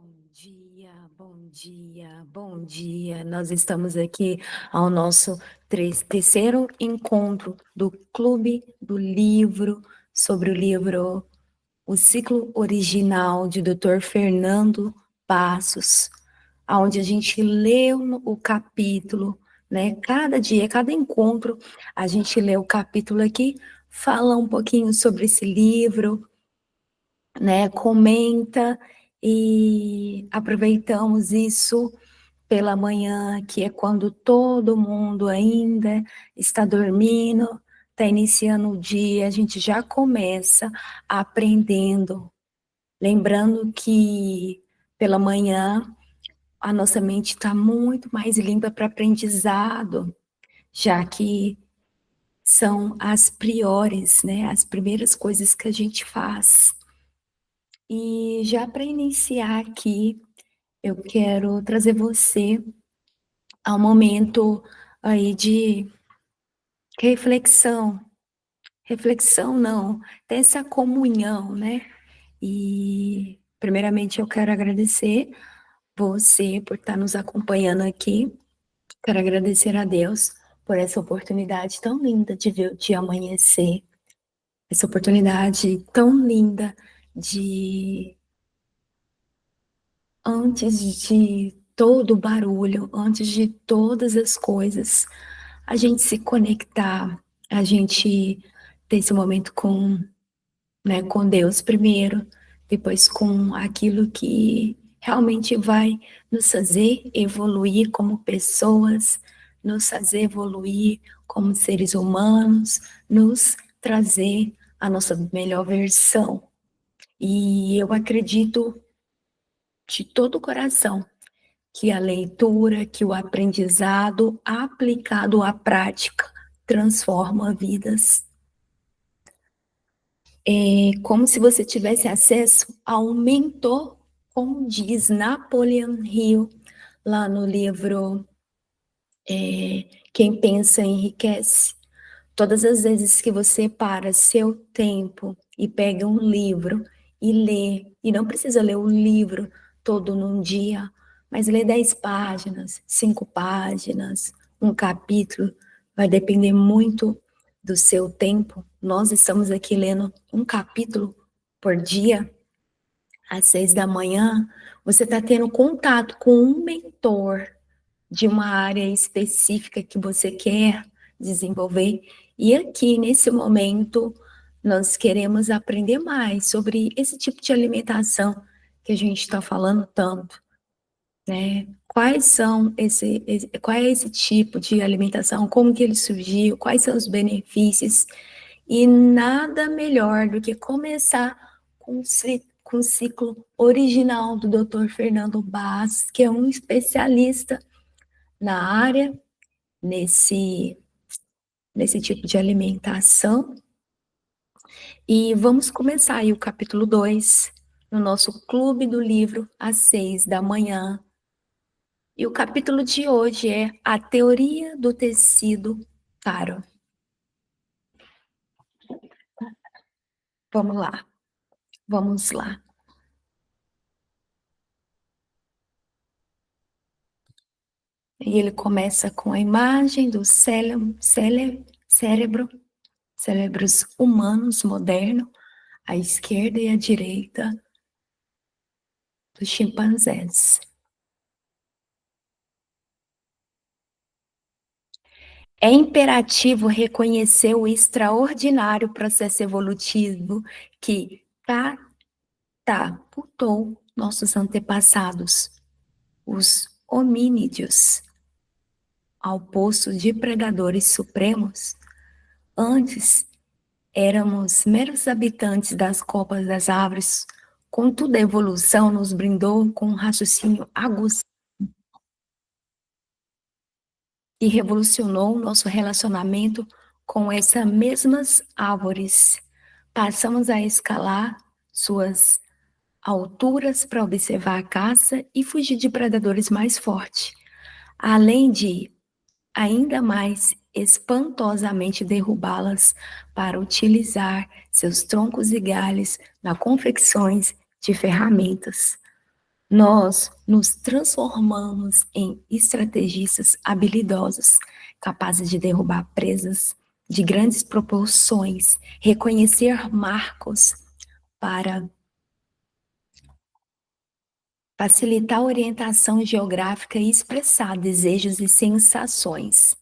Bom dia, bom dia, bom dia. Nós estamos aqui ao nosso terceiro encontro do Clube do Livro, sobre o livro O Ciclo Original, de Dr. Fernando Passos, onde a gente lê o capítulo, né? Cada dia, cada encontro, a gente lê o capítulo aqui, fala um pouquinho sobre esse livro, né, comenta e aproveitamos isso pela manhã, que é quando todo mundo ainda está dormindo, está iniciando o dia, a gente já começa aprendendo, lembrando que pela manhã a nossa mente está muito mais limpa para aprendizado, já que são as priores, né, as primeiras coisas que a gente faz. E já para iniciar aqui, eu quero trazer você ao momento aí de reflexão. Reflexão não, dessa comunhão, né? E primeiramente eu quero agradecer você por estar nos acompanhando aqui. Quero agradecer a Deus por essa oportunidade tão linda de ver o dia amanhecer. Essa oportunidade tão linda de, antes de todo o barulho, antes de todas as coisas, a gente se conectar, a gente ter esse momento com, né, com Deus primeiro, depois com aquilo que realmente vai nos fazer evoluir como pessoas, nos fazer evoluir como seres humanos, nos trazer a nossa melhor versão. E eu acredito de todo o coração que a leitura, que o aprendizado aplicado à prática transforma vidas. É como se você tivesse acesso a um mentor, como diz Napoleon Hill, lá no livro Quem Pensa Enriquece. Todas as vezes que você para seu tempo e pega um livro e lê, e não precisa ler o livro todo num dia, mas lê 10 páginas, 5 páginas, um capítulo, vai depender muito do seu tempo. Nós estamos aqui lendo um capítulo por dia, às 6 da manhã, você está tendo contato com um mentor de uma área específica que você quer desenvolver. E aqui, nesse momento, nós queremos aprender mais sobre esse tipo de alimentação que a gente está falando tanto, né? Qual é esse tipo de alimentação, como que ele surgiu, quais são os benefícios, e nada melhor do que começar com o ciclo original do Dr. Fernando Bastos, que é um especialista na área, nesse tipo de alimentação. E vamos começar aí o capítulo 2, no nosso Clube do Livro, às 6 da manhã. E o capítulo de hoje é A Teoria do Tecido Caro. Vamos lá, vamos lá. E ele começa com a imagem do cérebros humanos modernos, à esquerda e à direita dos chimpanzés. É imperativo reconhecer o extraordinário processo evolutivo que catapultou nossos antepassados, os hominídeos, ao posto de predadores supremos. Antes, éramos meros habitantes das copas das árvores, contudo a evolução nos brindou com um raciocínio aguçado e revolucionou o nosso relacionamento com essas mesmas árvores. Passamos a escalar suas alturas para observar a caça e fugir de predadores mais fortes, além de ainda mais espantosamente derrubá-las para utilizar seus troncos e galhos na confecções de ferramentas. Nós nos transformamos em estrategistas habilidosos, capazes de derrubar presas de grandes proporções, reconhecer marcos para facilitar a orientação geográfica e expressar desejos e sensações.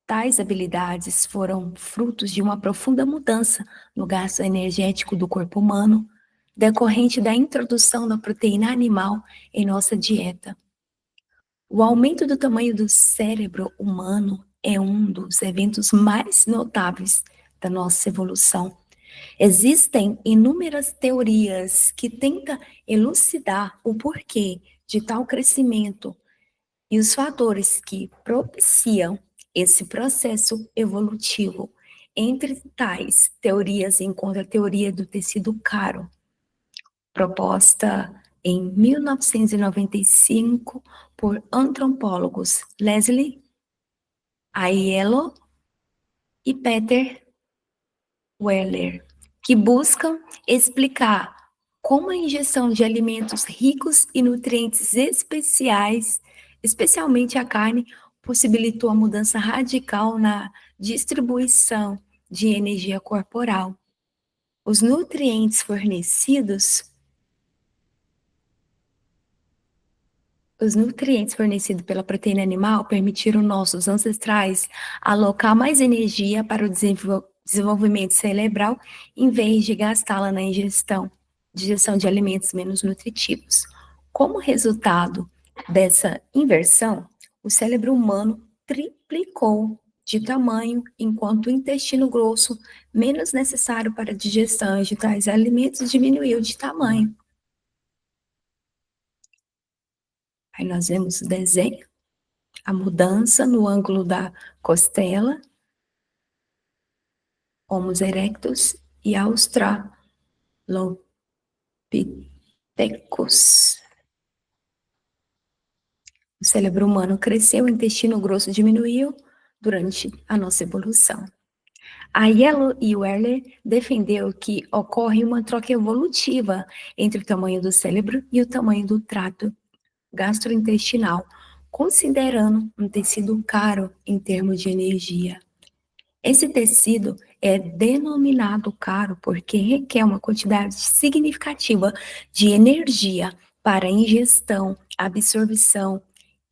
Tais habilidades foram frutos de uma profunda mudança no gasto energético do corpo humano, decorrente da introdução da proteína animal em nossa dieta. O aumento do tamanho do cérebro humano é um dos eventos mais notáveis da nossa evolução. Existem inúmeras teorias que tentam elucidar o porquê de tal crescimento e os fatores que propiciam esse processo evolutivo. Entre tais teorias, encontra a teoria do tecido caro, proposta em 1995 por antropólogos Leslie Aiello e Peter Weller, que buscam explicar como a ingestão de alimentos ricos em nutrientes especiais, especialmente a carne, possibilitou a mudança radical na distribuição de energia corporal. Os nutrientes fornecidos Os nutrientes fornecidos pela proteína animal permitiram nossos ancestrais alocar mais energia para o desenvolvimento cerebral em vez de gastá-la na digestão de alimentos menos nutritivos. Como resultado dessa inversão, o cérebro humano triplicou de tamanho, enquanto o intestino grosso, menos necessário para a digestão de tais alimentos, diminuiu de tamanho. Aí nós vemos o desenho, a mudança no ângulo da costela, Homo erectus e Australopithecus. O cérebro humano cresceu, o intestino grosso diminuiu durante a nossa evolução. Aiello e Weller defendeu que ocorre uma troca evolutiva entre o tamanho do cérebro e o tamanho do trato gastrointestinal, considerando um tecido caro em termos de energia. Esse tecido é denominado caro porque requer uma quantidade significativa de energia para ingestão, absorção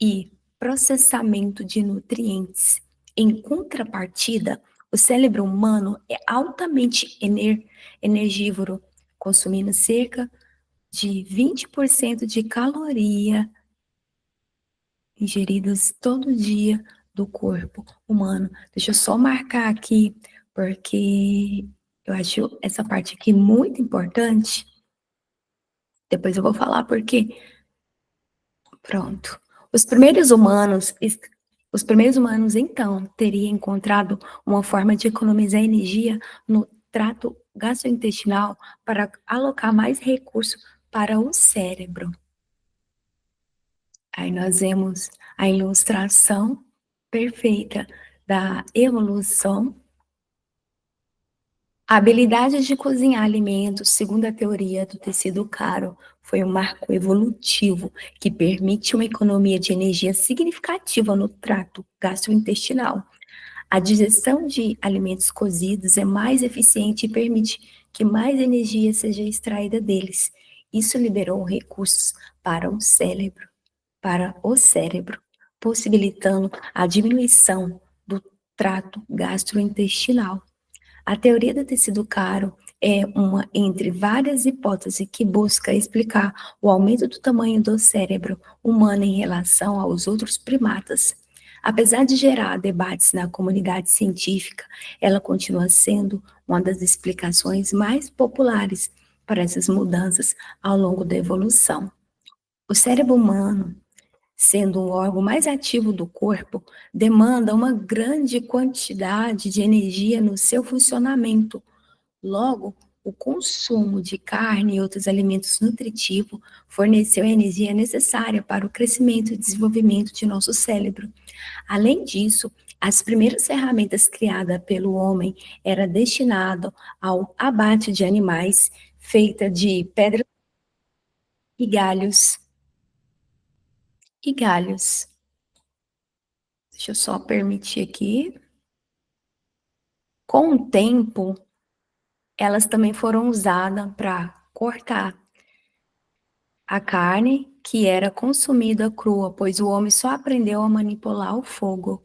e processamento de nutrientes. Em contrapartida, o cérebro humano é altamente energívoro, consumindo cerca de 20% de caloria ingeridas todo dia do corpo humano. Deixa eu só marcar aqui, porque eu acho essa parte aqui muito importante. Depois eu vou falar porque. Pronto. Os primeiros humanos, então, teriam encontrado uma forma de economizar energia no trato gastrointestinal para alocar mais recursos para o cérebro. Aí nós vemos a ilustração perfeita da evolução. A habilidade de cozinhar alimentos, segundo a teoria do tecido caro, foi um marco evolutivo que permite uma economia de energia significativa no trato gastrointestinal. A digestão de alimentos cozidos é mais eficiente e permite que mais energia seja extraída deles. Isso liberou recursos para o cérebro, possibilitando a diminuição do trato gastrointestinal. A teoria do tecido caro é uma entre várias hipóteses que busca explicar o aumento do tamanho do cérebro humano em relação aos outros primatas. Apesar de gerar debates na comunidade científica, ela continua sendo uma das explicações mais populares para essas mudanças ao longo da evolução. O cérebro humano, sendo um órgão mais ativo do corpo, demanda uma grande quantidade de energia no seu funcionamento. Logo, o consumo de carne e outros alimentos nutritivos forneceu a energia necessária para o crescimento e desenvolvimento de nosso cérebro. Além disso, as primeiras ferramentas criadas pelo homem eram destinadas ao abate de animais, feita de pedra e galhos, e galhos. Deixa eu só permitir aqui. Com o tempo, elas também foram usadas para cortar a carne que era consumida crua, pois o homem só aprendeu a manipular o fogo.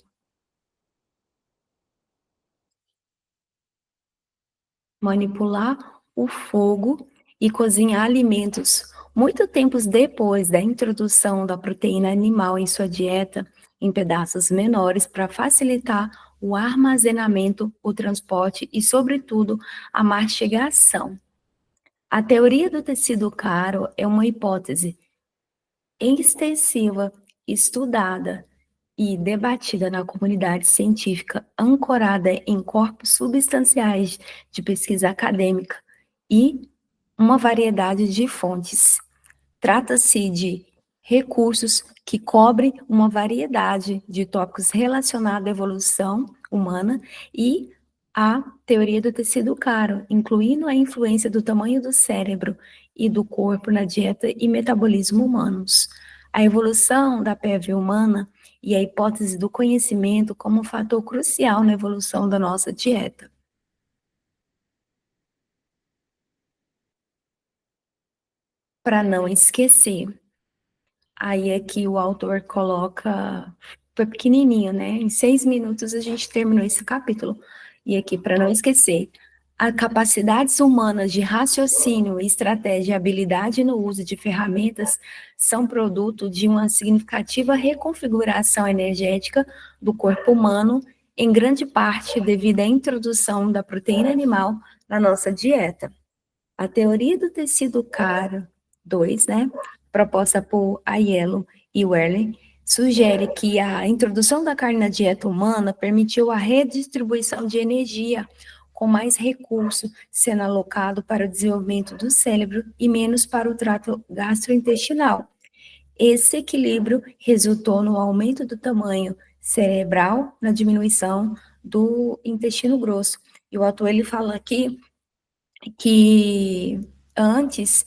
Manipular o fogo e cozinhar alimentos. Muito tempos depois da introdução da proteína animal em sua dieta, em pedaços menores, para facilitar o armazenamento, o transporte e, sobretudo, a mastigação. A teoria do tecido caro é uma hipótese extensiva, estudada e debatida na comunidade científica, ancorada em corpos substanciais de pesquisa acadêmica e uma variedade de fontes. Trata-se de recursos que cobrem uma variedade de tópicos relacionados à evolução humana e à teoria do tecido caro, incluindo a influência do tamanho do cérebro e do corpo na dieta e metabolismo humanos. A evolução da pele humana e a hipótese do conhecimento como um fator crucial na evolução da nossa dieta. Para não esquecer, aí aqui o autor coloca, foi pequenininho, né? Em 6 minutos a gente terminou esse capítulo. E aqui, para não esquecer, as capacidades humanas de raciocínio, estratégia e habilidade no uso de ferramentas são produto de uma significativa reconfiguração energética do corpo humano, em grande parte devido à introdução da proteína animal na nossa dieta. A teoria do tecido caro 2, né, proposta por Aiello e Werley, sugere que a introdução da carne na dieta humana permitiu a redistribuição de energia, com mais recurso sendo alocado para o desenvolvimento do cérebro e menos para o trato gastrointestinal. Esse equilíbrio resultou no aumento do tamanho cerebral, na diminuição do intestino grosso. E o autor ele fala aqui que antes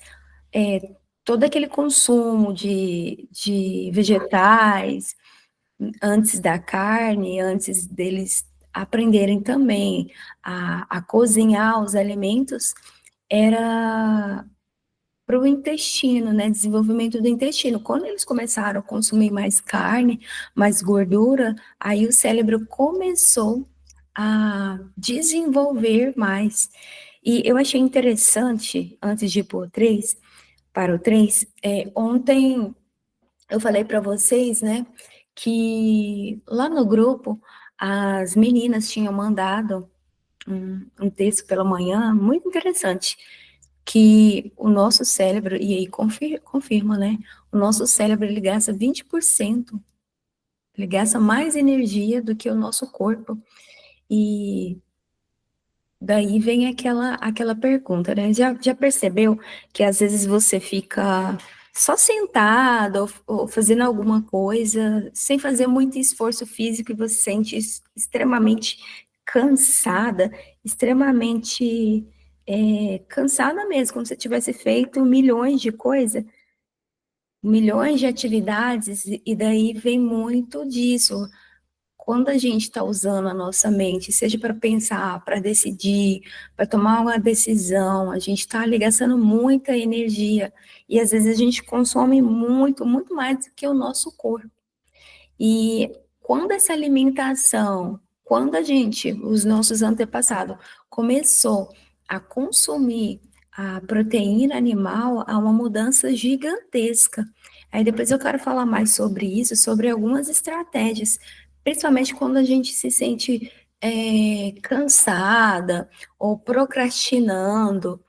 todo aquele consumo de vegetais, antes da carne, antes deles aprenderem também a cozinhar os alimentos, era para o intestino, né? Desenvolvimento do intestino. Quando eles começaram a consumir mais carne, mais gordura, aí o cérebro começou a desenvolver mais. E eu achei interessante, antes de ir para o 3, ontem eu falei para vocês, né, que lá no grupo as meninas tinham mandado um texto pela manhã muito interessante, que o nosso cérebro, e aí confirma, né, o nosso cérebro ele gasta 20%, ele gasta mais energia do que o nosso corpo, e daí vem aquela pergunta, né? Já percebeu que às vezes você fica só sentado ou fazendo alguma coisa, sem fazer muito esforço físico e você se sente extremamente cansada, extremamente cansada mesmo, como se tivesse feito milhões de coisas, milhões de atividades, e daí vem muito disso. Quando a gente está usando a nossa mente, seja para pensar, para decidir, para tomar uma decisão, a gente está ali gastando muita energia e às vezes a gente consome muito, muito mais do que o nosso corpo. E quando essa alimentação, quando a gente, os nossos antepassados, começou a consumir a proteína animal, há uma mudança gigantesca. Aí depois eu quero falar mais sobre isso, sobre algumas estratégias, principalmente quando a gente se sente cansada ou procrastinando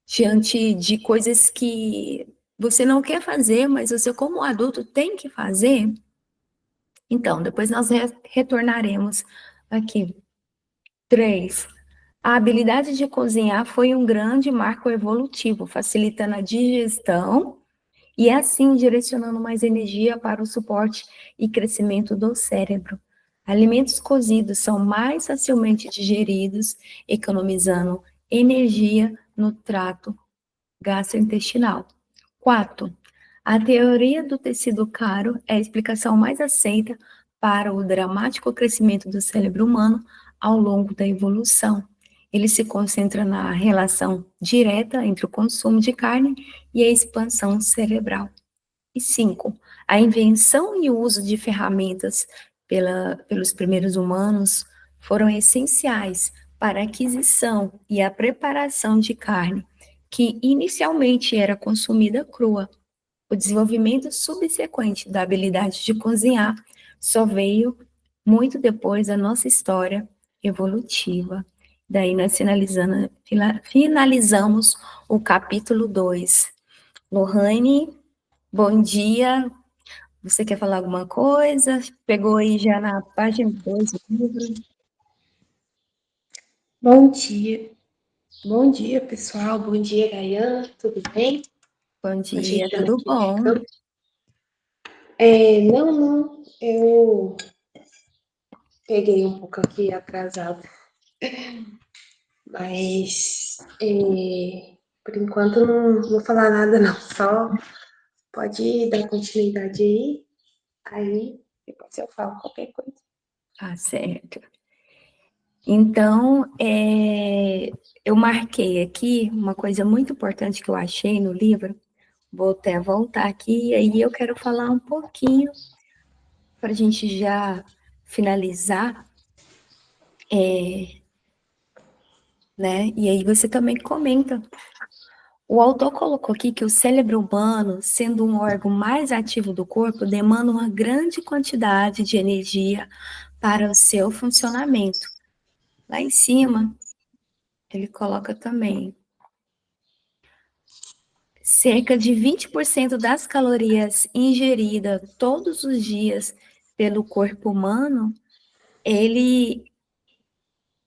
diante de coisas que você não quer fazer, mas você, como adulto, tem que fazer. Então, depois nós retornaremos aqui. 3. A habilidade de cozinhar foi um grande marco evolutivo, facilitando a digestão e assim direcionando mais energia para o suporte e crescimento do cérebro. Alimentos cozidos são mais facilmente digeridos, economizando energia no trato gastrointestinal. 4. A teoria do tecido caro é a explicação mais aceita para o dramático crescimento do cérebro humano ao longo da evolução. Ele se concentra na relação direta entre o consumo de carne e a expansão cerebral. E 5. A invenção e o uso de ferramentas pelos primeiros humanos foram essenciais para a aquisição e a preparação de carne, que inicialmente era consumida crua. O desenvolvimento subsequente da habilidade de cozinhar só veio muito depois da nossa história evolutiva. Daí nós finalizamos o capítulo 2. Lohane, bom dia. Você quer falar alguma coisa? Pegou aí já na página 2 do livro? Bom dia. Bom dia, pessoal. Bom dia, Gayan. Tudo bem? Bom dia, tudo bom? Não, eu peguei um pouco aqui atrasado, mas por enquanto não vou falar nada não, só pode dar continuidade aí depois eu falo qualquer coisa. Ah, certo. Então, eu marquei aqui uma coisa muito importante que eu achei no livro, vou até voltar aqui, e aí eu quero falar um pouquinho, para a gente já finalizar, né? E aí você também comenta. O autor colocou aqui que o cérebro humano, sendo um órgão mais ativo do corpo, demanda uma grande quantidade de energia para o seu funcionamento. Lá em cima, ele coloca também cerca de 20% das calorias ingeridas todos os dias pelo corpo humano, ele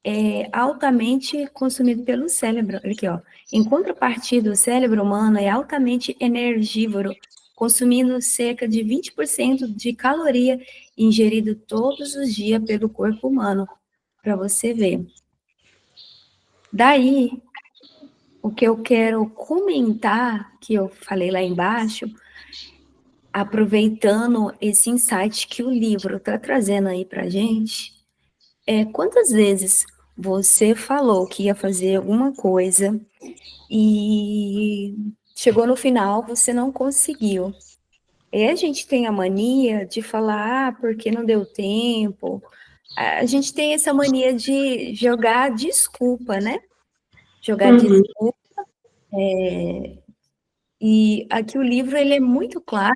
é altamente consumido pelo cérebro. Aqui, ó. Em contrapartida, o cérebro humano é altamente energívoro, consumindo cerca de 20% de caloria ingerido todos os dias pelo corpo humano, para você ver. Daí, o que eu quero comentar, que eu falei lá embaixo, aproveitando esse insight que o livro está trazendo aí para a gente, quantas vezes você falou que ia fazer alguma coisa e chegou no final, você não conseguiu. E a gente tem a mania de falar, porque não deu tempo. A gente tem essa mania de jogar desculpa, né? Jogar desculpa. E aqui o livro ele é muito claro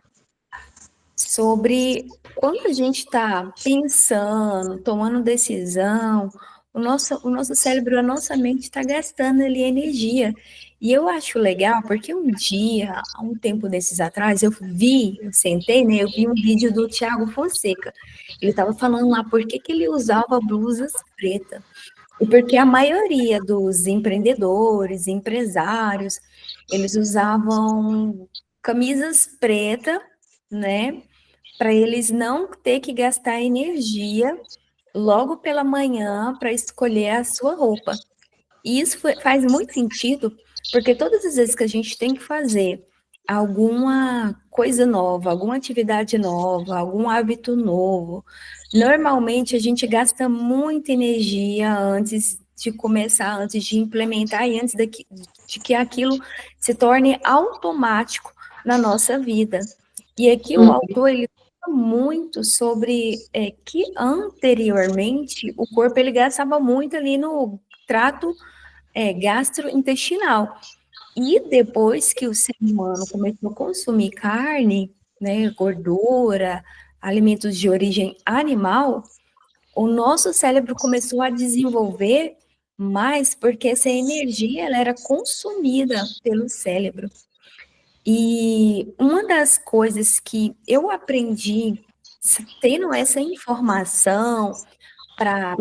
sobre quando a gente está pensando, tomando decisão, o nosso cérebro, a nossa mente está gastando ali energia. E eu acho legal, porque um dia, há um tempo desses atrás, eu sentei, né, eu vi um vídeo do Thiago Fonseca. Ele estava falando lá por que ele usava blusas pretas. E porque a maioria dos empreendedores, empresários, eles usavam camisas pretas, né, para eles não ter que gastar energia logo pela manhã para escolher a sua roupa. E isso faz muito sentido, porque todas as vezes que a gente tem que fazer alguma coisa nova, alguma atividade nova, algum hábito novo, normalmente a gente gasta muita energia antes de começar, antes de implementar e antes de que aquilo se torne automático na nossa vida. E aqui o autor, ele fala muito sobre que anteriormente o corpo ele gastava muito ali no trato gastrointestinal. E depois que o ser humano começou a consumir carne, né, gordura, alimentos de origem animal, o nosso cérebro começou a desenvolver mais porque essa energia ela era consumida pelo cérebro. E uma das coisas que eu aprendi tendo essa informação para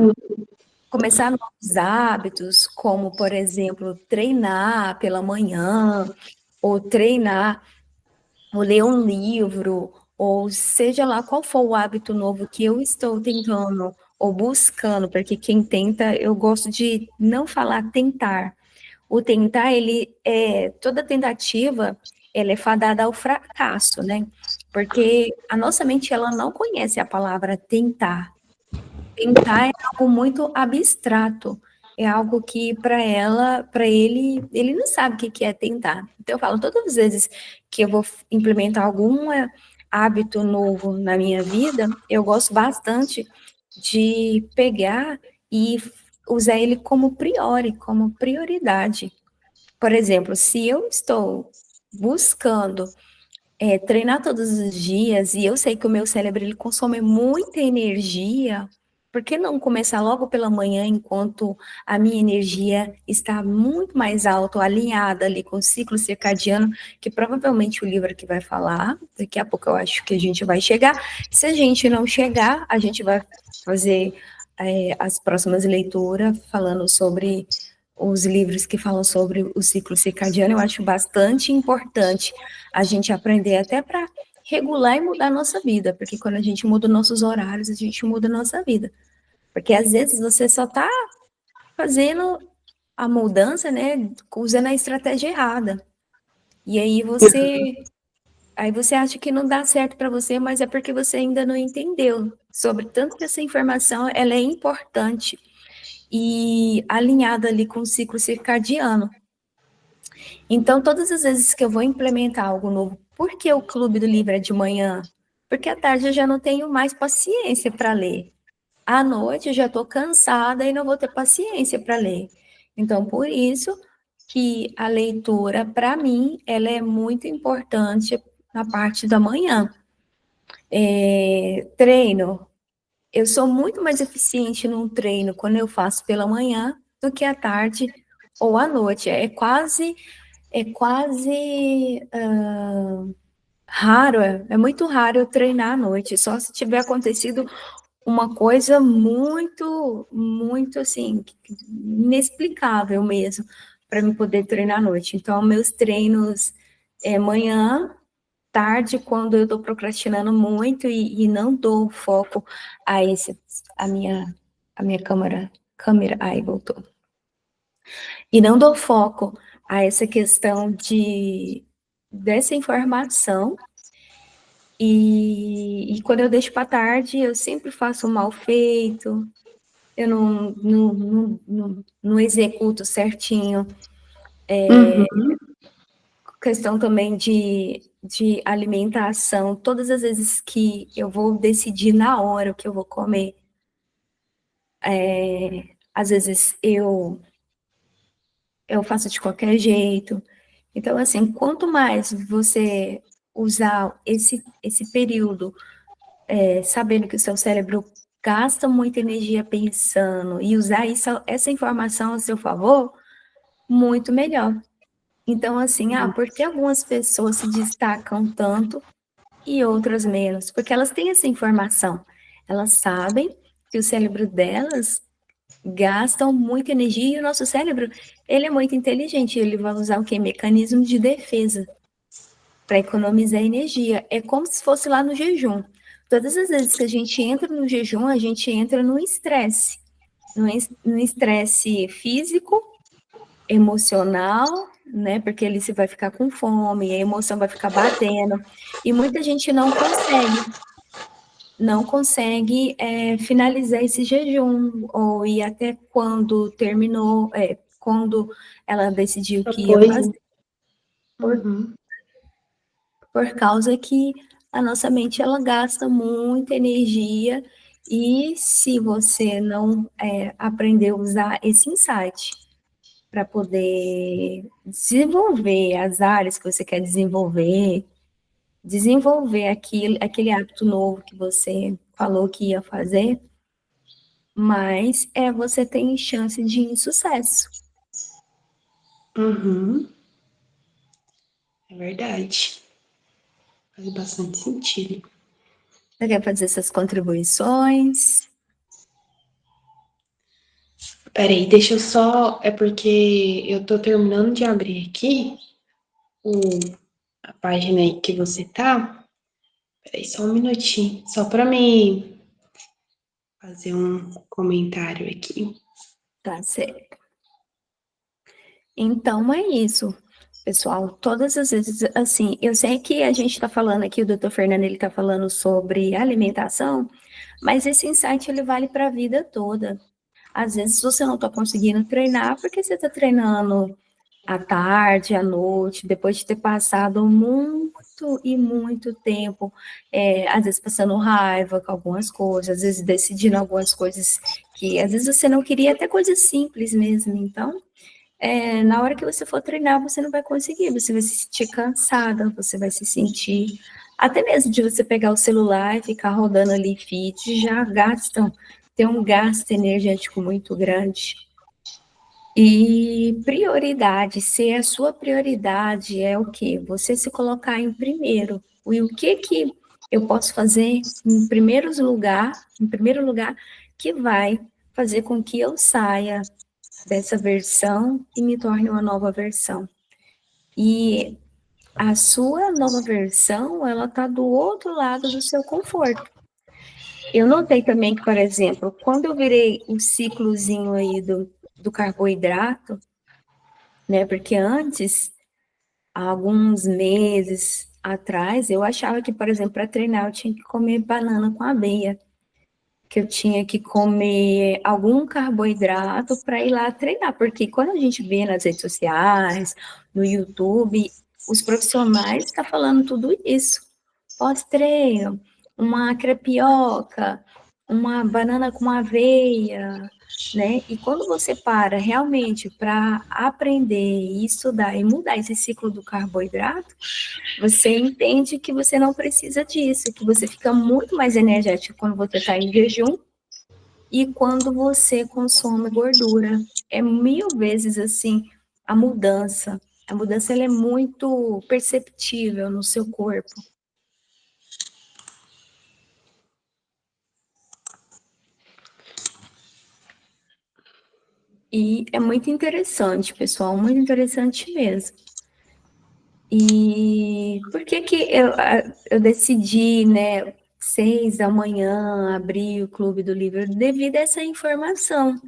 começar novos hábitos, como, por exemplo, treinar pela manhã, ou treinar, ou ler um livro, ou seja lá qual for o hábito novo que eu estou tentando ou buscando, porque quem tenta, eu gosto de não falar tentar, o tentar, toda tentativa, ela é fadada ao fracasso, né? Porque a nossa mente, ela não conhece a palavra tentar. Tentar é algo muito abstrato. É algo que para ele não sabe o que que é tentar. Então eu falo, todas as vezes que eu vou implementar algum hábito novo na minha vida, eu gosto bastante de pegar e usar ele como prioridade. Por exemplo, se eu estou buscando treinar todos os dias e eu sei que o meu cérebro ele consome muita energia, por que não começar logo pela manhã enquanto a minha energia está muito mais alta, alinhada ali com o ciclo circadiano, que provavelmente o livro que vai falar, daqui a pouco eu acho que a gente vai chegar. Se a gente não chegar, a gente vai fazer as próximas leituras falando sobre os livros que falam sobre o ciclo circadiano. Eu acho bastante importante a gente aprender até para regular e mudar a nossa vida, porque quando a gente muda os nossos horários, a gente muda a nossa vida. Porque às vezes você só está fazendo a mudança, né, usando a estratégia errada. E aí você acha que não dá certo para você, mas é porque você ainda não entendeu sobre tanto que essa informação ela é importante e alinhada ali com o ciclo circadiano. Então, todas as vezes que eu vou implementar algo novo, por que o Clube do Livro é de manhã? Porque à tarde eu já não tenho mais paciência para ler. À noite eu já estou cansada e não vou ter paciência para ler. Então, por isso que a leitura, para mim, ela é muito importante na parte da manhã. Treino. Eu sou muito mais eficiente num treino quando eu faço pela manhã do que à tarde ou à noite. É quase raro, é muito raro eu treinar à noite, só se tiver acontecido uma coisa muito, muito assim, inexplicável mesmo, para me poder treinar à noite. Então, meus treinos é manhã, tarde, quando eu estou procrastinando muito e não dou foco a esse, a minha câmera, ai, voltou. E não dou foco a essa questão dessa informação. E quando eu deixo para tarde, eu sempre faço mal feito, eu não executo certinho. Questão também de alimentação, todas as vezes que eu vou decidir na hora o que eu vou comer, às vezes eu faço de qualquer jeito. Então, assim, quanto mais você usar esse período, sabendo que o seu cérebro gasta muita energia pensando e usar essa informação a seu favor, muito melhor. Então, assim, por que algumas pessoas se destacam tanto e outras menos? Porque elas têm essa informação. Elas sabem que o cérebro delas gastam muita energia e o nosso cérebro, ele é muito inteligente, ele vai usar o quê? Mecanismo de defesa para economizar energia. É como se fosse lá no jejum. Todas as vezes que a gente entra no jejum, a gente entra no estresse. No estresse físico, emocional, né? Porque ali você vai ficar com fome, a emoção vai ficar batendo. E muita gente não consegue finalizar esse jejum, ou ir até quando terminou, quando ela decidiu que ia Propôs, né? fazer, por, Uhum. por causa que a nossa mente, ela gasta muita energia, e se você não aprender a usar esse insight para poder desenvolver as áreas que você quer desenvolver aquele hábito novo que você falou que ia fazer, mas você tem chance de insucesso. Uhum. É verdade. Faz bastante sentido. Você quer fazer essas contribuições? Peraí, deixa eu só. É porque eu tô terminando de abrir aqui a página aí que você tá. Peraí, só um minutinho. Só pra me fazer um comentário aqui. Tá certo. Então é isso, pessoal. Todas as vezes, assim, eu sei que a gente está falando aqui, o doutor Fernando, ele está falando sobre alimentação, mas esse insight ele vale para a vida toda. Às vezes você não está conseguindo treinar porque você está treinando à tarde, à noite, depois de ter passado muito e muito tempo, às vezes passando raiva com algumas coisas, às vezes decidindo algumas coisas que às vezes você não queria, até coisas simples mesmo. Então, na hora que você for treinar, você não vai conseguir, você vai se sentir cansada, você vai se sentir, até mesmo de você pegar o celular e ficar rodando ali feed, já gastam, tem um gasto energético muito grande. E prioridade, ser a sua prioridade é o quê? Você se colocar em primeiro. E o que que eu posso fazer em primeiro lugar, que vai fazer com que eu saia dessa versão e me torne uma nova versão. E a sua nova versão, ela está do outro lado do seu conforto. Eu notei também que, por exemplo, quando eu virei o ciclozinho aí do carboidrato, né? Porque antes, há alguns meses atrás, eu achava que, por exemplo, para treinar eu tinha que comer banana com aveia, que eu tinha que comer algum carboidrato para ir lá treinar, porque quando a gente vê nas redes sociais, no YouTube, os profissionais estão falando tudo isso. Pós-treino, uma crepioca, uma banana com aveia, né? E quando você para realmente para aprender e estudar e mudar esse ciclo do carboidrato, você entende que você não precisa disso, que você fica muito mais energético quando você está em jejum e quando você consome gordura. É 1000 vezes assim a mudança. A mudança ela é muito perceptível no seu corpo. E é muito interessante, pessoal, muito interessante mesmo. E por que que eu decidi, né, 6 da manhã, abrir o Clube do Livro? Devido a essa informação.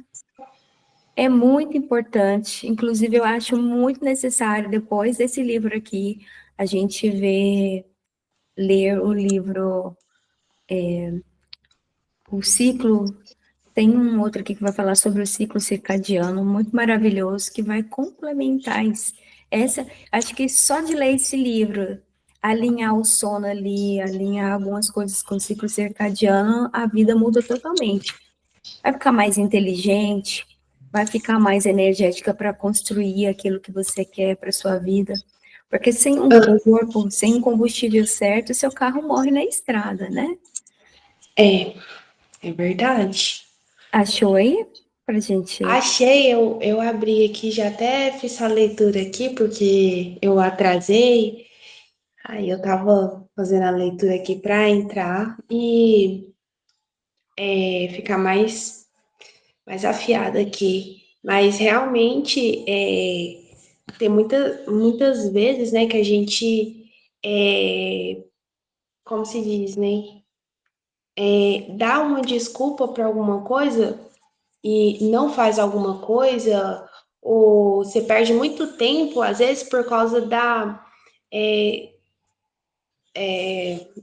É muito importante, inclusive eu acho muito necessário, depois desse livro aqui, a gente ler o livro, O Ciclo. Tem um outro aqui que vai falar sobre o ciclo circadiano, muito maravilhoso, que vai complementar isso. Acho que só de ler esse livro, alinhar o sono ali, alinhar algumas coisas com o ciclo circadiano, a vida muda totalmente. Vai ficar mais inteligente, vai ficar mais energética para construir aquilo que você quer para sua vida. Porque sem um corpo, sem um combustível certo, seu carro morre na estrada, né? É, é verdade. Achou aí? Pra gente. Achei, eu abri aqui, já até fiz a leitura aqui, porque eu atrasei. Aí eu tava fazendo a leitura aqui para entrar e ficar mais afiada aqui. Mas realmente tem muitas vezes, né, que a gente, como se diz, né, dá uma desculpa para alguma coisa e não faz alguma coisa, ou você perde muito tempo, às vezes, por causa é,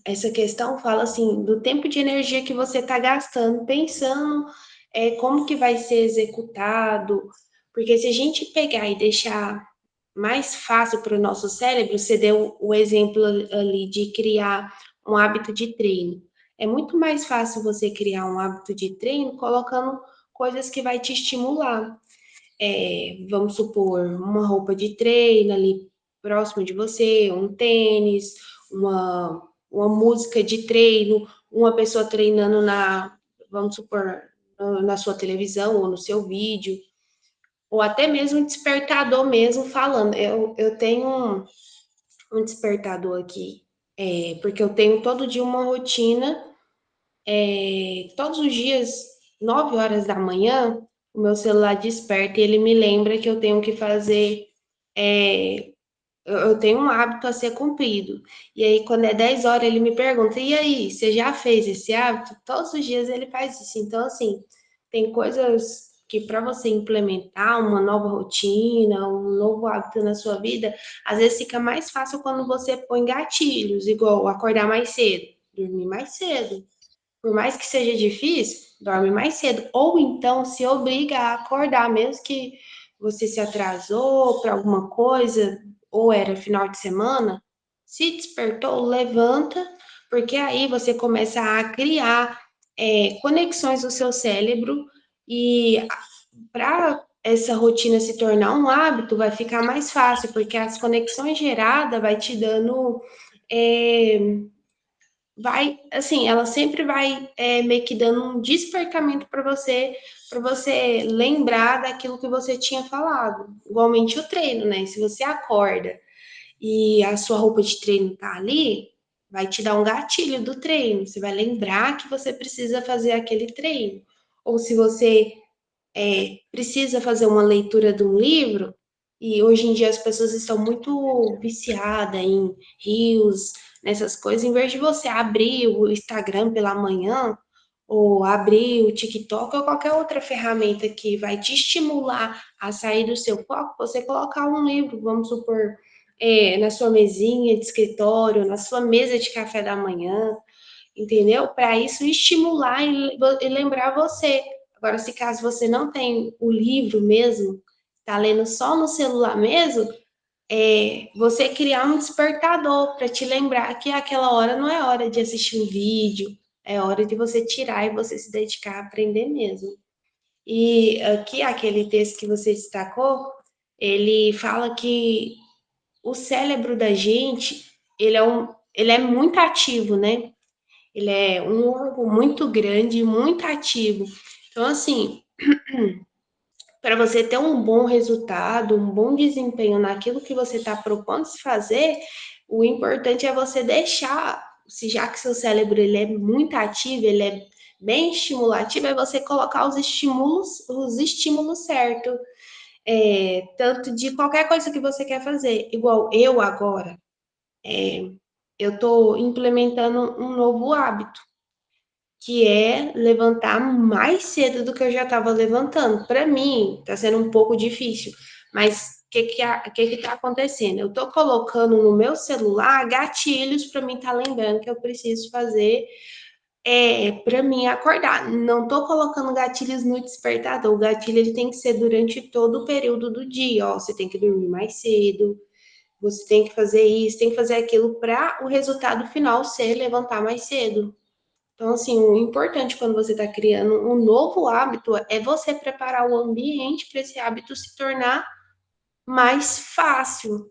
essa questão fala assim, do tempo de energia que você está gastando, pensando como que vai ser executado, porque se a gente pegar e deixar mais fácil para o nosso cérebro, você deu o exemplo ali de criar um hábito de treino. É muito mais fácil você criar um hábito de treino colocando coisas que vai te estimular. Vamos supor, uma roupa de treino ali próximo de você, um tênis, uma música de treino, uma pessoa treinando vamos supor, na sua televisão ou no seu vídeo, ou até mesmo um despertador mesmo falando. Eu tenho um despertador aqui, porque eu tenho todo dia uma rotina, todos os dias, 9 horas da manhã, o meu celular desperta e ele me lembra que eu tenho que fazer. é, eu tenho um hábito a ser cumprido. E aí, quando é 10 horas, ele me pergunta: e aí, você já fez esse hábito? Todos os dias ele faz isso. Então, assim, tem coisas. que para você implementar uma nova rotina, um novo hábito na sua vida, às vezes fica mais fácil quando você põe gatilhos, igual acordar mais cedo, dormir mais cedo. Por mais que seja difícil, dorme mais cedo. Ou então se obriga a acordar, mesmo que você se atrasou para alguma coisa, ou era final de semana, se despertou, levanta, porque aí você começa a criar conexões no seu cérebro e para essa rotina se tornar um hábito, vai ficar mais fácil, porque as conexões geradas vai te dando é, vai, assim, ela sempre vai meio que dando um despertamento para você lembrar daquilo que você tinha falado. Igualmente o treino, né? Se você acorda e a sua roupa de treino tá ali, vai te dar um gatilho do treino. Você vai lembrar que você precisa fazer aquele treino. Ou se você precisa fazer uma leitura de um livro, e hoje em dia as pessoas estão muito viciadas em reels, nessas coisas, em vez de você abrir o Instagram pela manhã, ou abrir o TikTok ou qualquer outra ferramenta que vai te estimular a sair do seu foco, você colocar um livro, vamos supor, na sua mesinha de escritório, na sua mesa de café da manhã, entendeu? Para isso estimular e lembrar você. Agora, se caso você não tem o livro mesmo, está lendo só no celular mesmo, você criar um despertador para te lembrar que aquela hora não é hora de assistir um vídeo, é hora de você tirar e você se dedicar a aprender mesmo. E aqui, aquele texto que você destacou, ele fala que o cérebro da gente, ele é muito ativo, né? Ele é um órgão muito grande, muito ativo. Então, assim, para você ter um bom resultado, um bom desempenho naquilo que você está propondo se fazer, o importante é você deixar, se já que seu cérebro ele é muito ativo, ele é bem estimulativo, é você colocar os estímulos certos, tanto de qualquer coisa que você quer fazer. Igual eu agora, eu estou implementando um novo hábito que é levantar mais cedo do que eu já estava levantando. Para mim, está sendo um pouco difícil, mas o que está acontecendo? Eu estou colocando no meu celular gatilhos para mim estar lembrando que eu preciso fazer para mim acordar. Não estou colocando gatilhos no despertador. O gatilho ele tem que ser durante todo o período do dia. Ó, você tem que dormir mais cedo, você tem que fazer isso, tem que fazer aquilo para o resultado final ser levantar mais cedo. Então, assim, o importante quando você está criando um novo hábito é você preparar o ambiente para esse hábito se tornar mais fácil,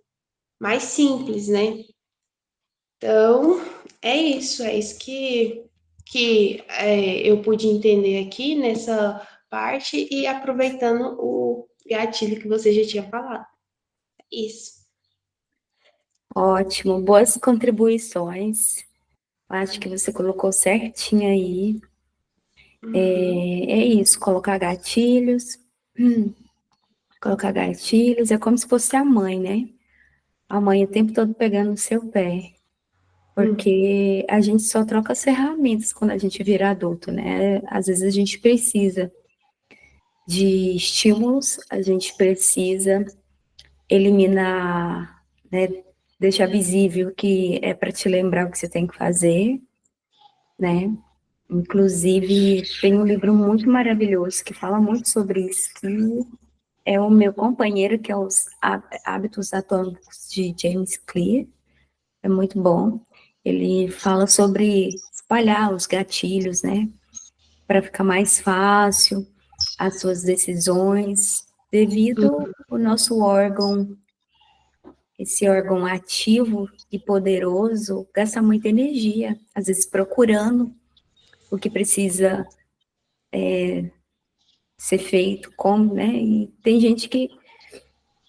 mais simples, né? Então, é isso que eu pude entender aqui nessa parte e aproveitando o gatilho que você já tinha falado. Isso. Ótimo, boas contribuições. Acho que você colocou certinho aí. Uhum. É isso, colocar gatilhos. Colocar gatilhos é como se fosse a mãe, né? A mãe o tempo todo pegando no seu pé. Uhum. Porque a gente só troca as ferramentas quando a gente vira adulto, né? Às vezes a gente precisa de estímulos, a gente precisa eliminar, né? Deixar visível que é para te lembrar o que você tem que fazer, né? Inclusive, tem um livro muito maravilhoso que fala muito sobre isso, que é o meu companheiro, que é os Hábitos Atômicos de James Clear. É muito bom. Ele fala sobre espalhar os gatilhos, né? Para ficar mais fácil as suas decisões, devido ao nosso órgão, esse órgão ativo e poderoso, gasta muita energia, às vezes procurando o que precisa ser feito, como, né? E tem gente que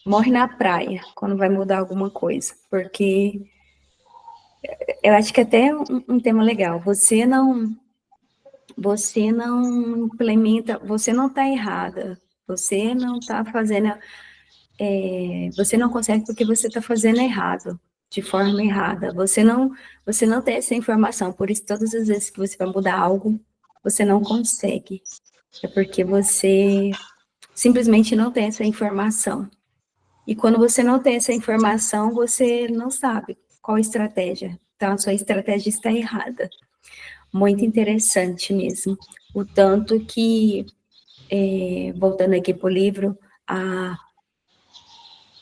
morre na praia quando vai mudar alguma coisa, porque eu acho que até um tema legal. Você não implementa, você não está errada. Você não está fazendo, você não consegue porque você está fazendo errado, de forma errada. Você não tem essa informação. Por isso, todas as vezes que você vai mudar algo, você não consegue. É porque você simplesmente não tem essa informação. E quando você não tem essa informação, você não sabe qual estratégia. Então, a sua estratégia está errada. Muito interessante mesmo. O tanto que, voltando aqui para o livro, a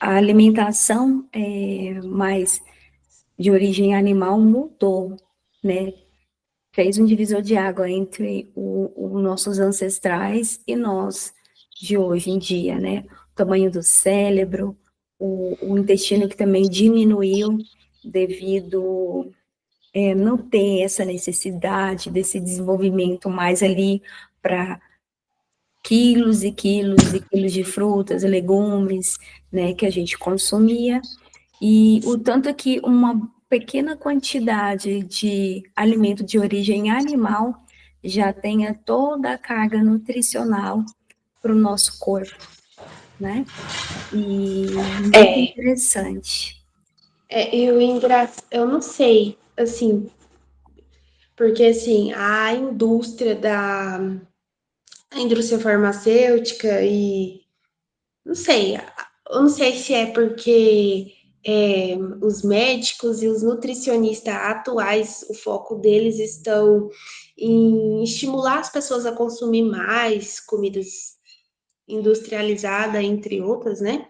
alimentação mais de origem animal mudou, né? Fez um divisor de água entre os nossos ancestrais e nós de hoje em dia, né? O tamanho do cérebro, o intestino que também diminuiu devido não ter essa necessidade desse desenvolvimento mais ali para quilos e quilos e quilos de frutas e legumes, né, que a gente consumia, e o tanto que uma pequena quantidade de alimento de origem animal já tenha toda a carga nutricional para o nosso corpo, né? E muito É, interessante. eu não sei, assim, porque assim, a indústria farmacêutica e não sei, eu não sei se é porque os médicos e os nutricionistas atuais, o foco deles estão em estimular as pessoas a consumir mais comidas industrializadas, entre outras, né?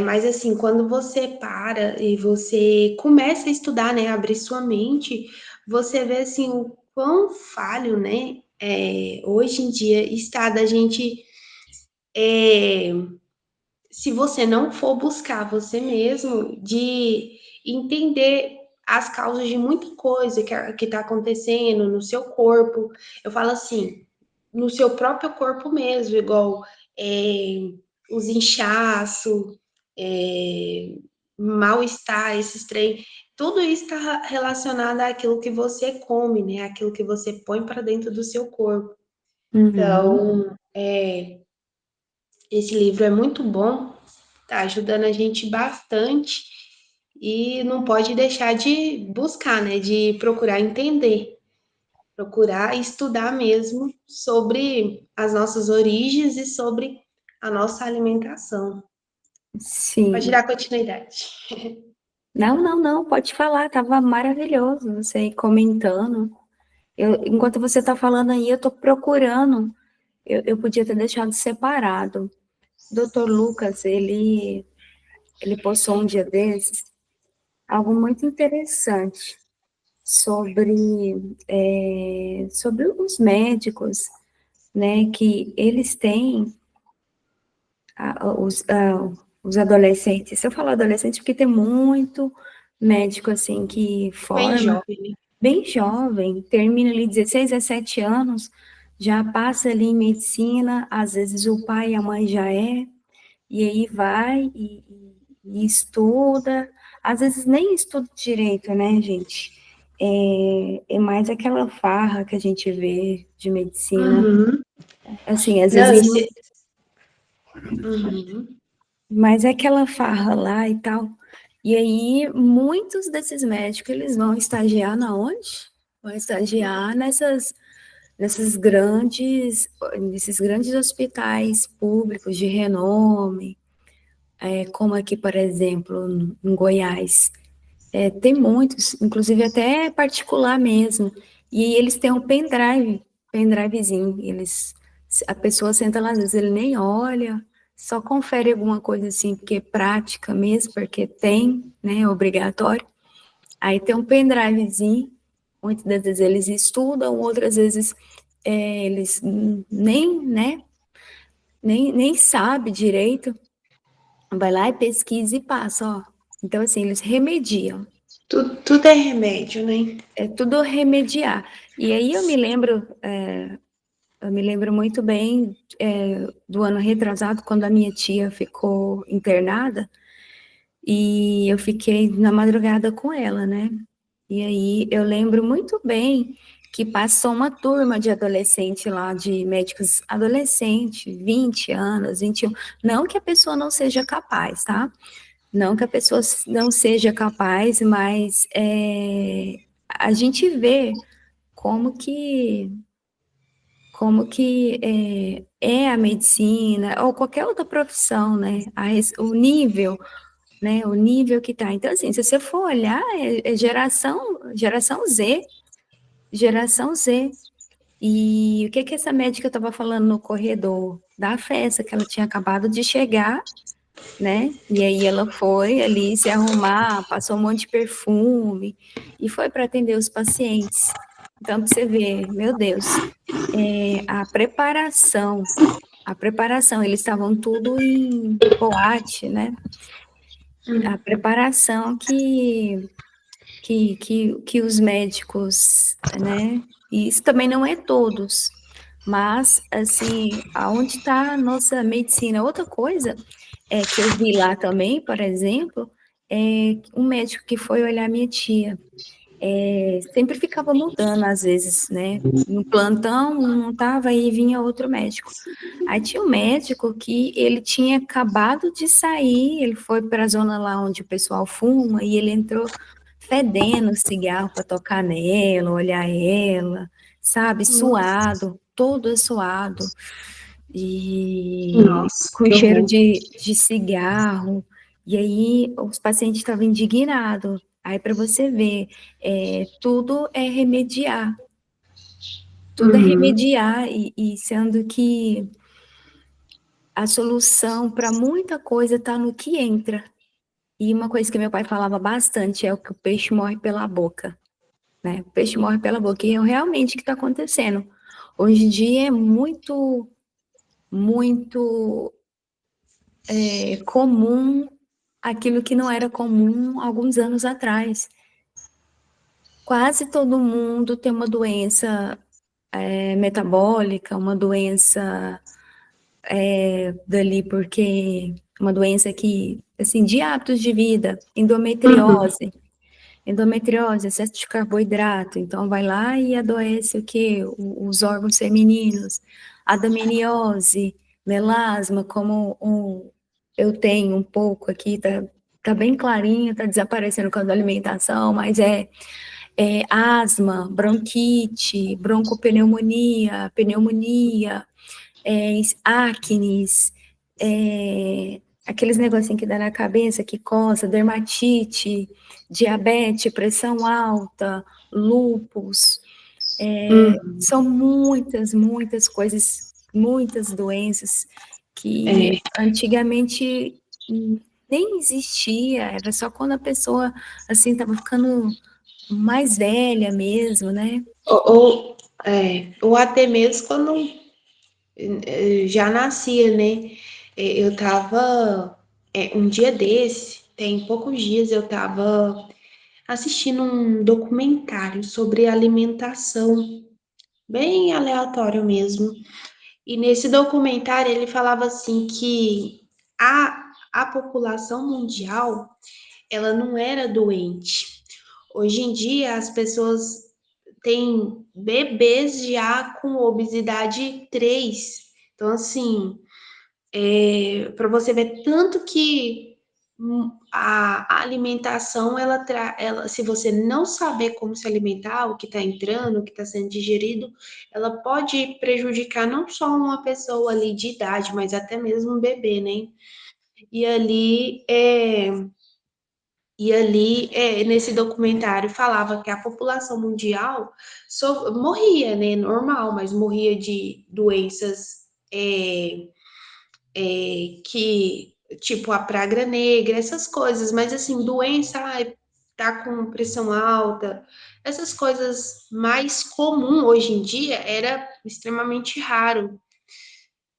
Mas assim, quando você para e você começa a estudar, né, abrir sua mente, você vê assim o quão falho, né, hoje em dia está da gente, se você não for buscar você mesmo, de entender as causas de muita coisa que está acontecendo no seu corpo. Eu falo assim, no seu próprio corpo mesmo, igual é, os inchaços, é, mal-estar, esses trem, tudo isso está relacionado àquilo que você come, né? Aquilo que você põe para dentro do seu corpo. Uhum. Então, esse livro é muito bom, tá ajudando a gente bastante e não pode deixar de buscar, né? De procurar entender, procurar estudar mesmo sobre as nossas origens e sobre a nossa alimentação. Pode Sim. dar continuidade. Não, não, não, pode falar, tava maravilhoso você aí comentando. Enquanto você está falando aí, eu estou procurando. Eu podia ter deixado separado. Doutor Lucas, ele postou um dia desses algo muito interessante sobre os médicos, né, que eles têm os adolescentes. Eu falo adolescente porque tem muito médico assim que Bem forma jovem, né? bem jovem, termina ali 16, 17 anos, já passa ali em medicina, às vezes o pai e a mãe já e aí vai e estuda, às vezes nem estuda direito, né, gente? É mais aquela farra que a gente vê de medicina, Uhum. assim, às Não, vezes isso. não, Uhum. mas é aquela farra lá e tal. E aí, muitos desses médicos, eles vão estagiar na onde? Vão estagiar nesses grandes hospitais públicos de renome, como aqui, por exemplo, em Goiás. Tem muitos, inclusive até particular mesmo. E eles têm um pendrivezinho. A pessoa senta lá, às vezes ele nem olha, só confere alguma coisa assim, porque é prática mesmo, porque tem, né, é obrigatório. Aí tem um pendrivezinho, muitas das vezes eles estudam, outras vezes eles nem, né, nem sabe direito, vai lá e pesquisa e passa, ó. Então, assim, eles remediam, Tudo é remédio, né? é tudo remediar. E aí eu me lembro muito bem do ano retrasado, quando a minha tia ficou internada, e eu fiquei na madrugada com ela, né? E aí eu lembro muito bem que passou uma turma de adolescente lá, de médicos adolescente, 20 anos, 21. Não que a pessoa não seja capaz, tá? Não que a pessoa não seja capaz, mas a gente vê como que como que é a medicina ou qualquer outra profissão, né? O nível, né? O nível que tá. Então, assim, se você for olhar, é geração Z, geração Z. E o que que essa médica estava falando no corredor da festa, que ela tinha acabado de chegar, né? E aí ela foi ali se arrumar, passou um monte de perfume e foi para atender os pacientes. Então, para você ver, meu Deus, a preparação, eles estavam tudo em boate, né? A preparação que os médicos, né? E isso também não é todos, mas, assim, aonde está a nossa medicina? Outra coisa que eu vi lá também, por exemplo, é um médico que foi olhar minha tia. Sempre ficava mudando, às vezes, né? No plantão, um não estava, aí vinha outro médico. Aí tinha um médico que ele tinha acabado de sair, ele foi para a zona lá onde o pessoal fuma, e ele entrou fedendo cigarro para tocar nela, olhar ela, sabe? Nossa, Suado, todo suado, e nossa, com que cheiro horror. de cigarro. E aí os pacientes estavam indignados. Aí para você ver, tudo é Uhum. remediar, e sendo que a solução para muita coisa está no que entra. E uma coisa que meu pai falava bastante é o que o peixe morre pela boca, né? O peixe morre pela boca, e é realmente o que está acontecendo. Hoje em dia é muito, muito comum aquilo que não era comum alguns anos atrás. Quase todo mundo tem uma doença metabólica, uma doença dali, porque uma doença que, assim, de hábitos de vida, Uhum. endometriose, excesso de carboidrato, então vai lá e adoece o quê? Os órgãos femininos, adenomiose, melasma, eu tenho um pouco aqui, tá bem clarinho, tá desaparecendo com a alimentação, mas é asma, bronquite, broncopneumonia, pneumonia, acnes, aqueles negocinhos que dá na cabeça, que coça, dermatite, diabetes, pressão alta, lúpus, Uhum. são muitas, muitas coisas, muitas doenças que É. antigamente nem existia, era só quando a pessoa, assim, estava ficando mais velha mesmo, né? Ou até mesmo quando já nascia, né? Eu tava, um dia desse, tem poucos dias, eu tava assistindo um documentário sobre alimentação, bem aleatório mesmo. E nesse documentário ele falava assim que a população mundial, ela não era doente. Hoje em dia as pessoas têm bebês já com obesidade 3. Então, assim, para você ver tanto que a alimentação, ela, se você não saber como se alimentar, o que está entrando, o que está sendo digerido, ela pode prejudicar não só uma pessoa ali de idade, mas até mesmo um bebê, né? E ali, nesse documentário falava que a população mundial morria, né? Normal, mas morria de doenças que, tipo a praga negra, essas coisas, mas assim, doença, ai, tá com pressão alta, essas coisas mais comum hoje em dia era extremamente raro.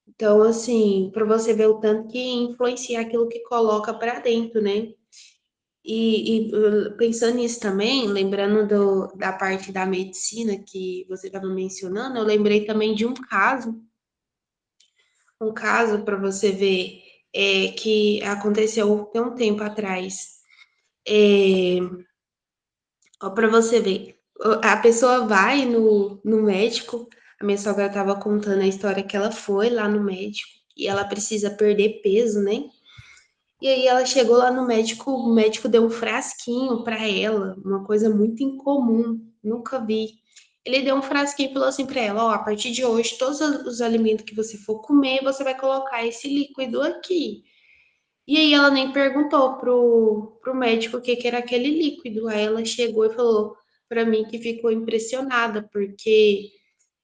Então, assim, para você ver o tanto que influencia aquilo que coloca para dentro, né? Pensando nisso também, lembrando da parte da medicina que você estava mencionando, eu lembrei também de um caso para você ver que aconteceu tem um tempo atrás. É, para você ver, a pessoa vai no médico, a minha sogra estava contando a história que ela foi lá no médico e ela precisa perder peso, né? E aí ela chegou lá no médico, o médico deu um frasquinho para ela, uma coisa muito incomum, nunca vi. ele deu um frasquinho e falou assim para ela: ó, a partir de hoje, todos os alimentos que você for comer, você vai colocar esse líquido aqui. E aí ela nem perguntou pro médico o que que era aquele líquido. Aí ela chegou e falou para mim que ficou impressionada, porque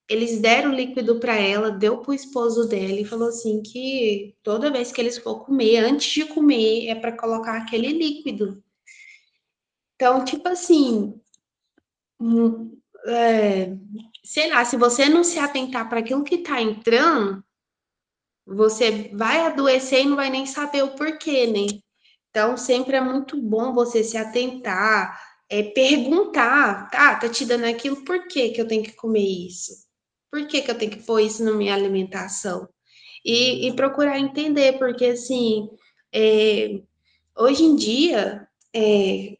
eles deram o líquido para ela, deu pro esposo dela e falou assim que toda vez que eles for comer, antes de comer, é para colocar aquele líquido. Então, tipo assim, é, sei lá, se você não se atentar para aquilo que está entrando, você vai adoecer e não vai nem saber o porquê, né? Então, sempre é muito bom você se atentar, perguntar, tá te dando aquilo, por que que eu tenho que comer isso? Por que que eu tenho que pôr isso na minha alimentação? E procurar entender, porque assim, é, hoje em dia,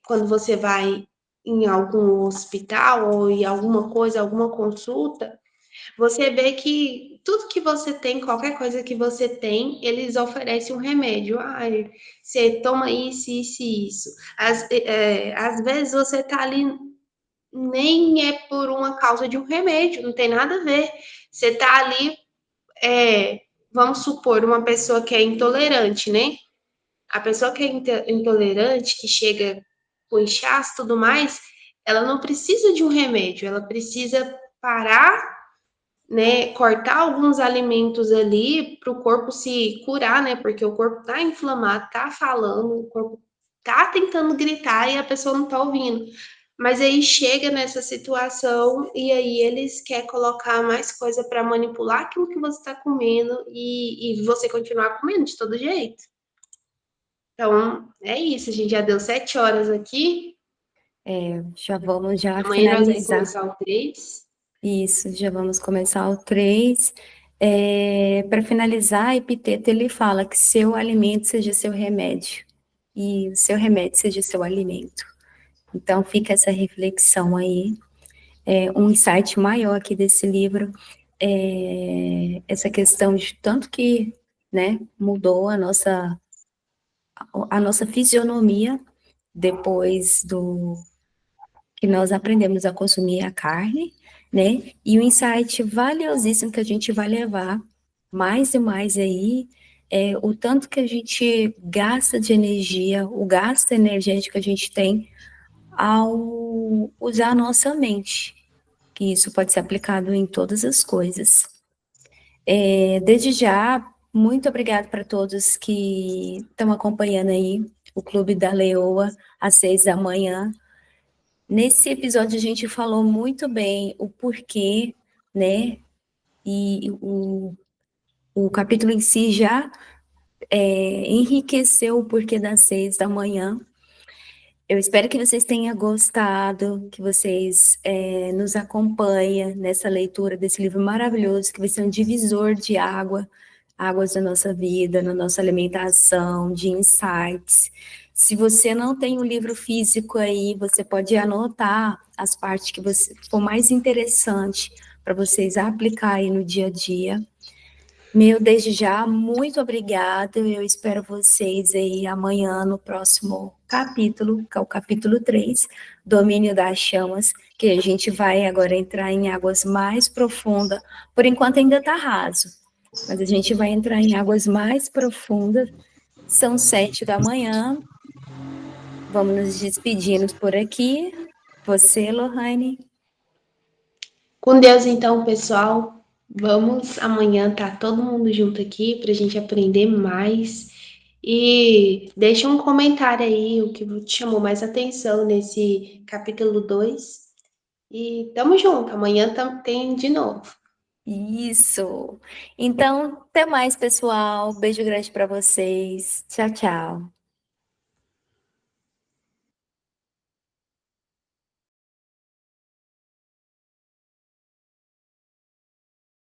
quando você vai em algum hospital ou em alguma coisa, alguma consulta, você vê que tudo que você tem, qualquer coisa que você tem, eles oferecem um remédio. Ai, você toma isso, isso e isso. Às vezes você tá ali, nem é por uma causa de um remédio, não tem nada a ver. Você tá ali, vamos supor, uma pessoa que é intolerante, né? A pessoa que é intolerante, que chega com inchaço e tudo mais, ela não precisa de um remédio, ela precisa parar, né, cortar alguns alimentos ali para o corpo se curar, né? Porque o corpo tá inflamado, tá falando, o corpo tá tentando gritar e a pessoa não tá ouvindo. Mas aí chega nessa situação e aí eles querem colocar mais coisa para manipular aquilo que você está comendo e você continuar comendo de todo jeito. Então, é isso, a gente já deu 7 horas aqui. Já vamos já Amanhã nós vamos finalizar. começar o 3. Isso, já vamos começar o 3. Para finalizar, Epiteto ele fala que seu alimento seja seu remédio e o seu remédio seja seu alimento. Então fica essa reflexão aí, um insight maior aqui desse livro, essa questão de tanto que, né, mudou a nossa fisionomia depois do que nós aprendemos a consumir a carne, né? E o insight valiosíssimo que a gente vai levar mais e mais aí é o tanto que a gente gasta de energia, o gasto energético que a gente tem ao usar a nossa mente, que isso pode ser aplicado em todas as coisas. Desde já, muito obrigada para todos que estão acompanhando aí o Clube da Leoa às 6 da manhã. Nesse episódio a gente falou muito bem o porquê, né? E o capítulo em si já enriqueceu o porquê das 6 da manhã. Eu espero que vocês tenham gostado, que vocês nos acompanhem nessa leitura desse livro maravilhoso, que vai ser um divisor de águas da nossa vida, na nossa alimentação, de insights. Se você não tem um livro físico aí, você pode anotar as partes que você for mais interessante para vocês aplicar aí no dia a dia. Meu, desde já, muito obrigada. Eu espero vocês aí amanhã no próximo capítulo, que é o capítulo 3, Domínio das Chamas, que a gente vai agora entrar em águas mais profundas. Por enquanto ainda está raso, mas a gente vai entrar em águas mais profundas. São 7 da manhã. Vamos nos despedindo por aqui. Você, Lohane. Com Deus, então, pessoal. Vamos amanhã tá todo mundo junto aqui para a gente aprender mais. E deixa um comentário aí o que te chamou mais atenção nesse capítulo 2. E tamo junto. Amanhã tem de novo. Isso. Então, até mais, pessoal. Beijo grande para vocês. Tchau, tchau.